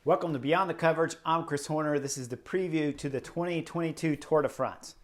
Welcome to Beyond the Coverage. I'm Chris Horner. This is the preview to the 2022 Tour de France.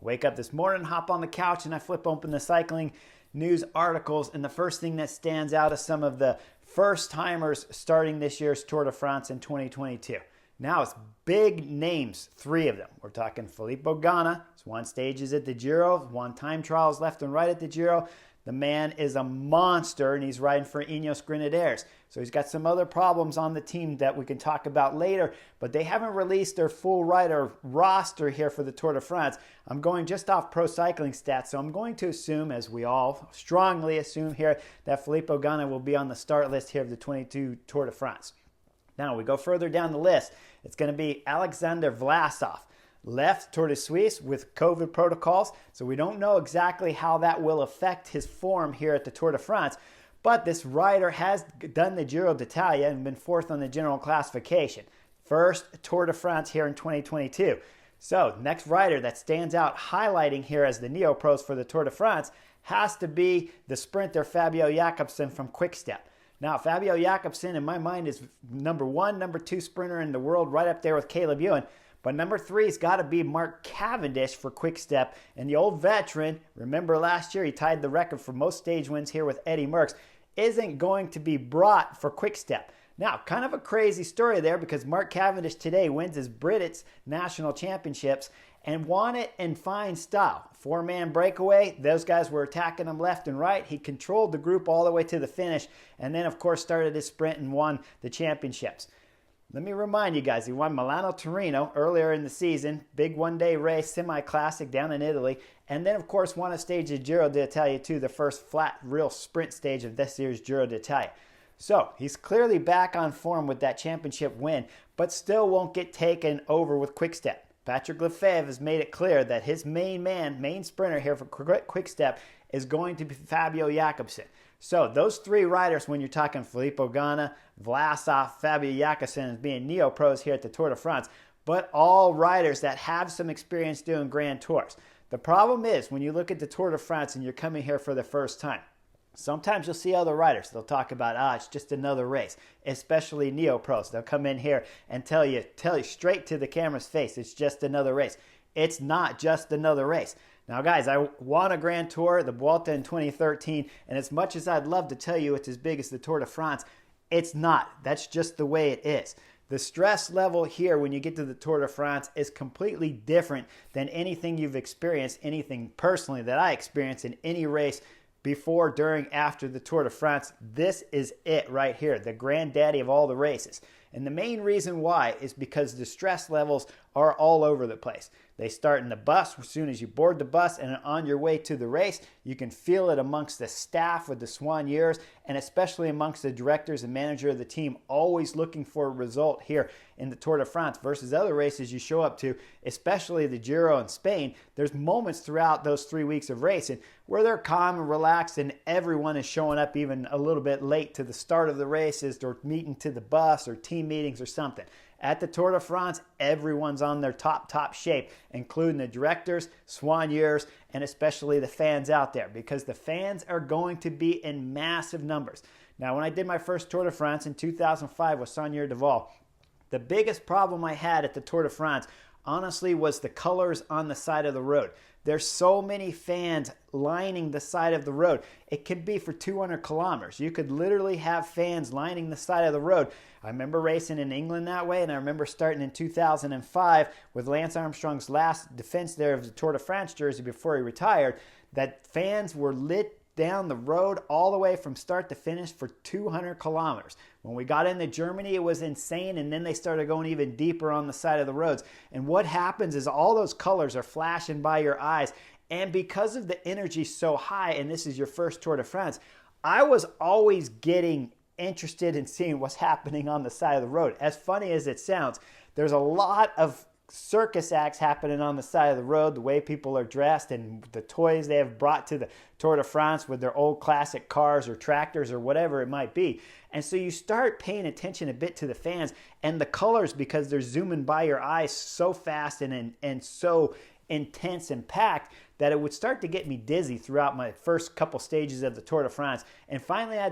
I wake up this morning, hop on the couch, and I flip open the cycling news articles, and the first thing that stands out is some of the first-timers starting this year's Tour de France in 2022. Now it's big names, 3 of them. We're talking Filippo Ganna. He's won stages at the Giro, won time trials left and right at the Giro. The man is a monster, and he's riding for Ineos Grenadiers. So he's got some other problems on the team that we can talk about later, but they haven't released their full rider roster here for the Tour de France. I'm going just off pro cycling stats, so I'm going to assume, as we all strongly assume here, that Filippo Ganna will be on the start list here of the 22 Tour de France. Now we go further down the list. It's going to be Alexander Vlasov. Left Tour de Suisse with COVID protocols, so we don't know exactly how that will affect his form here at the Tour de France. But this rider has done the Giro d'Italia and been 4th on the general classification. First Tour de France here in 2022. So next rider that stands out highlighting here as the neo-pros for the Tour de France has to be the sprinter Fabio Jakobsen from Quick-Step. Now, Fabio Jakobsen, in my mind, is number 1, number 2 sprinter in the world, right up there with Caleb Ewan. But number 3's got to be Mark Cavendish for Quick-Step. And the old veteran, remember last year he tied the record for most stage wins here with Eddie Merckx, isn't going to be brought for Quick-Step. Now, kind of a crazy story there because Mark Cavendish today wins his British National Championships and won it in fine style. 4-man breakaway. Those guys were attacking him left and right. He controlled the group all the way to the finish and then, of course, started his sprint and won the championships. Let me remind you guys, he won Milano-Torino earlier in the season, big one-day race, semi-classic down in Italy, and then, of course, won a stage of Giro d'Italia too, the first flat, real sprint stage of this year's Giro d'Italia. So, he's clearly back on form with that championship win, but still won't get taken over with Quick-Step. Patrick Lefevre has made it clear that his main sprinter here for Quick-Step is going to be Fabio Jakobsen. So those 3 riders, when you're talking Filippo Ganna, Vlasov, Fabio Jakobsen as being neo-pros here at the Tour de France, but all riders that have some experience doing Grand Tours. The problem is when you look at the Tour de France and you're coming here for the first time, sometimes you'll see other riders. They'll talk about, it's just another race, especially neo-pros. They'll come in here and tell you straight to the camera's face, it's just another race. It's not just another race. Now, guys, I won a Grand Tour, the Vuelta in 2013, and as much as I'd love to tell you it's as big as the Tour de France, it's not. That's just the way it is. The stress level here when you get to the Tour de France is completely different than anything you've experienced, anything personally that I experienced in any race before, during, after the Tour de France. This is it right here, the granddaddy of all the races. And the main reason why is because the stress levels are all over the place. They start in the bus as soon as you board the bus, and on your way to the race, you can feel it amongst the staff with the soigneurs, and especially amongst the directors and manager of the team, always looking for a result here in the Tour de France versus other races you show up to, especially the Giro in Spain. There's moments throughout those 3 weeks of racing where they're calm and relaxed, and everyone is showing up even a little bit late to the start of the races or meeting to the bus or team meetings or something. At the Tour de France, everyone's on their top shape, including the directors, soigneurs, and especially the fans out there, because the fans are going to be in massive numbers. Now, when I did my first Tour de France in 2005 with Soigneur Duval, the biggest problem I had at the Tour de France, honestly, was the colors on the side of the road. There's so many fans lining the side of the road. It could be for 200 kilometers. You could literally have fans lining the side of the road. I remember racing in England that way, and I remember starting in 2005 with Lance Armstrong's last defense there of the Tour de France jersey before he retired, that fans were lit down the road all the way from start to finish for 200 kilometers. When we got into Germany, it was insane, and then they started going even deeper on the side of the roads. And what happens is all those colors are flashing by your eyes, and because of the energy so high, and this is your first Tour de France, I was always getting interested in seeing what's happening on the side of the road. As funny as it sounds, there's a lot of circus acts happening on the side of the road, the way people are dressed and the toys they have brought to the Tour de France with their old classic cars or tractors or whatever it might be. And so you start paying attention a bit to the fans and the colors because they're zooming by your eyes so fast and so intense and packed that it would start to get me dizzy throughout my first couple stages of the Tour de France. And finally, I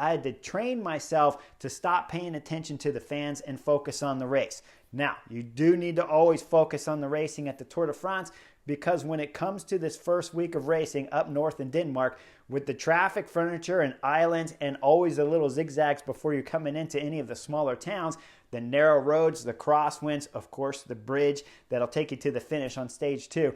had to train myself to stop paying attention to the fans and focus on the race. Now, you do need to always focus on the racing at the Tour de France, because when it comes to this first week of racing up north in Denmark, with the traffic, furniture, and islands, and always the little zigzags before you're coming into any of the smaller towns, the narrow roads, the crosswinds, of course, the bridge that'll take you to the finish on stage 2,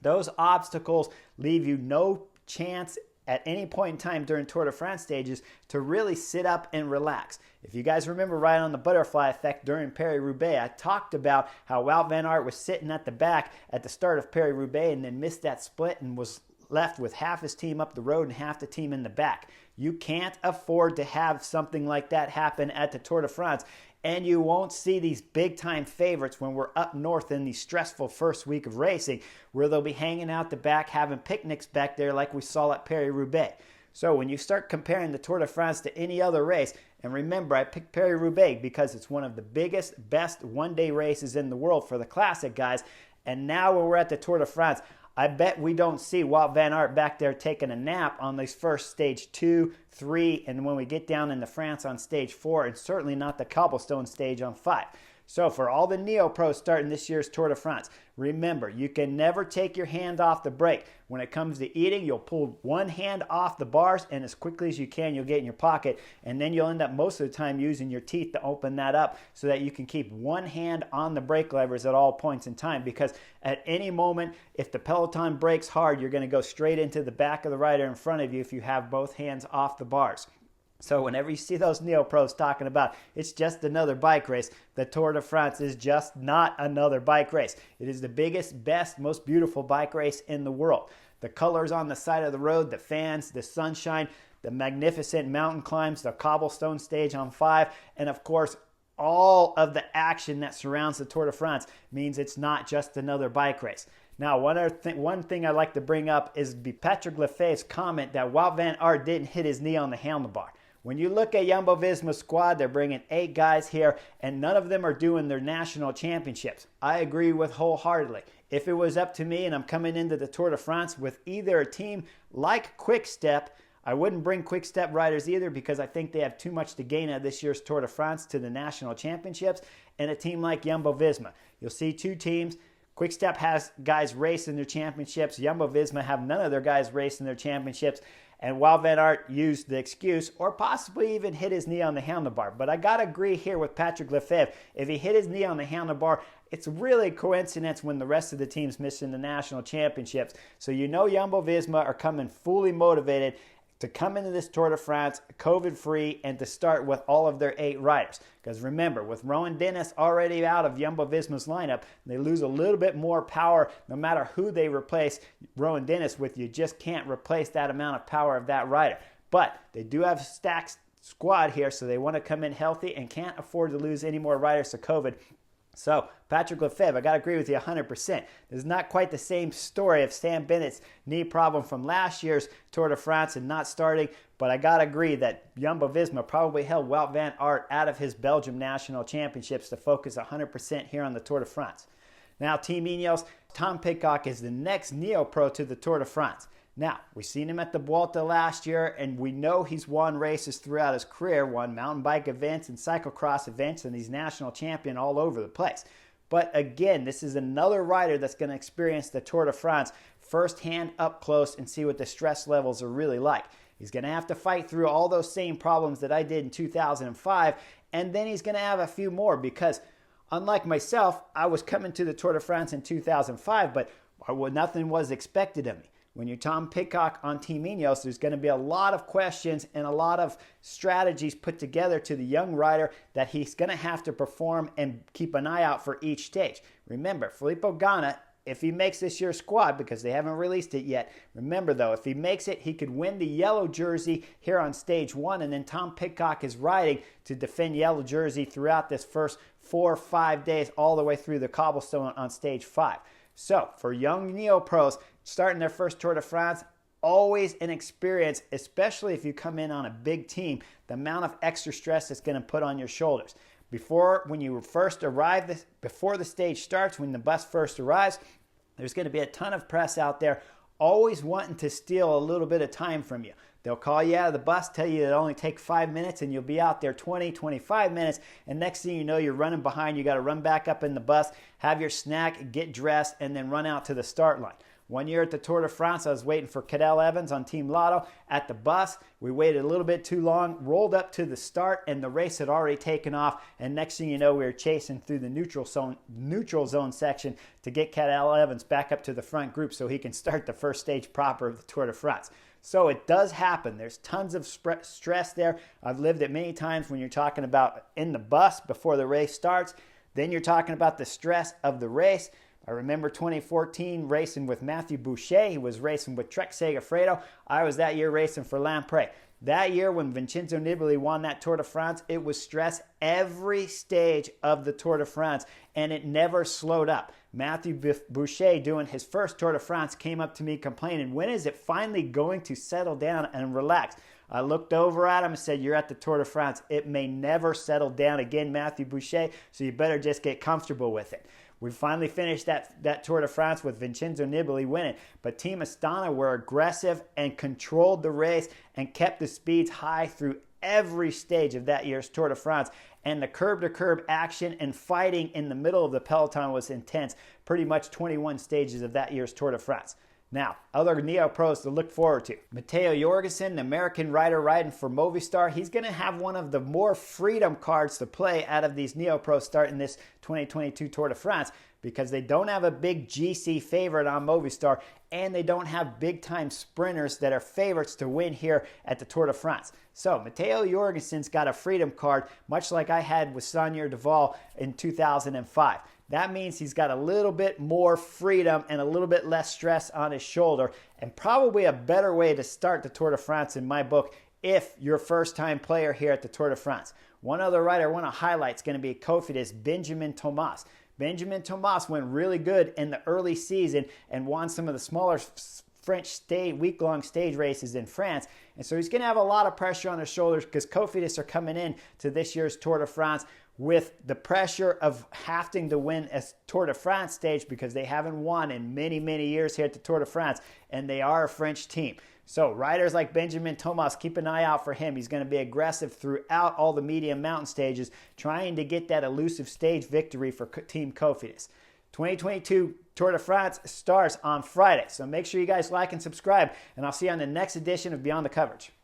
those obstacles leave you no chance at any point in time during Tour de France stages to really sit up and relax. If you guys remember right on the butterfly effect during Paris-Roubaix, I talked about how Wout van Aert was sitting at the back at the start of Paris-Roubaix and then missed that split and was left with half his team up the road and half the team in the back. You can't afford to have something like that happen at the Tour de France. And you won't see these big-time favorites when we're up north in the stressful first week of racing, where they'll be hanging out the back, having picnics back there like we saw at Paris-Roubaix. So when you start comparing the Tour de France to any other race, and remember, I picked Paris-Roubaix because it's one of the biggest, best one-day races in the world for the classic guys. And now when we're at the Tour de France, I bet we don't see Wout van Aert back there taking a nap on these first stage 2, 3, and when we get down into France on stage 4, and certainly not the cobblestone stage on 5. So for all the neo-pros starting this year's Tour de France, remember, you can never take your hand off the brake. When it comes to eating, you'll pull one hand off the bars, and as quickly as you can, you'll get in your pocket, and then you'll end up most of the time using your teeth to open that up so that you can keep one hand on the brake levers at all points in time, because at any moment, if the peloton brakes hard, you're going to go straight into the back of the rider in front of you if you have both hands off the bars. So whenever you see those neo-pros talking about it's just another bike race, the Tour de France is just not another bike race. It is the biggest, best, most beautiful bike race in the world. The colors on the side of the road, the fans, the sunshine, the magnificent mountain climbs, the cobblestone stage on 5, and of course, all of the action that surrounds the Tour de France means it's not just another bike race. Now, one thing I'd like to bring up is Patrick Lefevere's comment that Wout van Aert didn't hit his knee on the handlebar. When you look at Jumbo-Visma's squad, they're bringing 8 guys here, and none of them are doing their national championships. I agree with wholeheartedly. If it was up to me and I'm coming into the Tour de France with either a team like Quick Step, I wouldn't bring Quick Step riders either because I think they have too much to gain out of this year's Tour de France to the national championships, and a team like Jumbo-Visma. You'll see 2 teams. Quick Step has guys racing their championships. Jumbo-Visma have none of their guys racing their championships. And Wout van Aert used the excuse or possibly even hit his knee on the handlebar. But I got to agree here with Patrick Lefevere. If he hit his knee on the handlebar, it's really a coincidence when the rest of the team's missing the national championships. So you know Jumbo-Visma are coming fully motivated to come into this Tour de France COVID-free and to start with all of their 8 riders. Because remember, with Rowan Dennis already out of Jumbo-Visma's lineup, they lose a little bit more power no matter who they replace Rowan Dennis with. You just can't replace that amount of power of that rider. But they do have a stacked squad here, so they want to come in healthy and can't afford to lose any more riders to COVID. So, Patrick Lefevere, I got to agree with you 100%. This is not quite the same story of Sam Bennett's knee problem from last year's Tour de France and not starting, but I got to agree that Jumbo-Visma probably held Wout van Aert out of his Belgium National Championships to focus 100% here on the Tour de France. Now, Team Eniel's Tom Pidcock is the next neo-pro to the Tour de France. Now, we've seen him at the Vuelta last year, and we know he's won races throughout his career, won mountain bike events and cyclocross events, and he's national champion all over the place. But again, this is another rider that's going to experience the Tour de France firsthand up close and see what the stress levels are really like. He's going to have to fight through all those same problems that I did in 2005, and then he's going to have a few more because, unlike myself, I was coming to the Tour de France in 2005, but nothing was expected of me. When you're Tom Pidcock on Team Ineos, there's going to be a lot of questions and a lot of strategies put together to the young rider that he's going to have to perform and keep an eye out for each stage. Remember, Filippo Ganna, if he makes this year's squad, because they haven't released it yet, remember though, if he makes it, he could win the yellow jersey here on stage 1, and then Tom Pidcock is riding to defend yellow jersey throughout this first 4 or 5 days all the way through the cobblestone on stage 5. So, for young neo-pros starting their first Tour de France, always an experience, especially if you come in on a big team, the amount of extra stress it's going to put on your shoulders. When you first arrive, before the stage starts, when the bus first arrives, There's going to be a ton of press out there, always wanting to steal a little bit of time from you. They'll call you out of the bus, tell you it'll only take 5 minutes, and you'll be out there 20, 25 minutes, and next thing you know, you're running behind. You got to run back up in the bus, have your snack, get dressed, and then run out to the start line. One year at the Tour de France, I was waiting for Cadel Evans on Team Lotto at the bus. We waited a little bit too long, rolled up to the start, and the race had already taken off. And next thing you know, we were chasing through the neutral zone section to get Cadel Evans back up to the front group so he can start the first stage proper of the Tour de France. So it does happen. There's tons of stress there. I've lived it many times when you're talking about in the bus before the race starts. Then you're talking about the stress of the race. I remember 2014 racing with Matthew Boucher. He was racing with Trek Segafredo. I was that year racing for Lamprey. That year when Vincenzo Nibali won that Tour de France, it was stress every stage of the Tour de France, and it never slowed up. Matthew Boucher, doing his first Tour de France, came up to me complaining, when is it finally going to settle down and relax? I looked over at him and said, you're at the Tour de France. It may never settle down again, Matthew Boucher, so you better just get comfortable with it. We finally finished that Tour de France with Vincenzo Nibali winning. But Team Astana were aggressive and controlled the race and kept the speeds high through every stage of that year's Tour de France. And the curb-to-curb action and fighting in the middle of the peloton was intense. Pretty much 21 stages of that year's Tour de France. Now, other neo-pros to look forward to. Matteo Jorgensen, the American rider riding for Movistar, he's going to have one of the more freedom cards to play out of these neo-pros starting this 2022 Tour de France because they don't have a big GC favorite on Movistar and they don't have big-time sprinters that are favorites to win here at the Tour de France. So, Matteo Jorgensen's got a freedom card, much like I had with Sonia Duval in 2005. That means he's got a little bit more freedom and a little bit less stress on his shoulder, and probably a better way to start the Tour de France in my book if you're a first-time player here at the Tour de France. One other rider I want to highlight is going to be Cofidis, Benjamin Thomas. Benjamin Thomas went really good in the early season and won some of the smaller French week-long stage races in France. And so he's going to have a lot of pressure on his shoulders because Cofidis are coming in to this year's Tour de France with the pressure of having to win a Tour de France stage because they haven't won in many, many years here at the Tour de France, and they are a French team. So riders like Benjamin Thomas, keep an eye out for him. He's going to be aggressive throughout all the medium mountain stages, trying to get that elusive stage victory for Team Cofidis. 2022 Tour de France starts on Friday, so make sure you guys like and subscribe, and I'll see you on the next edition of Beyond the Coverage.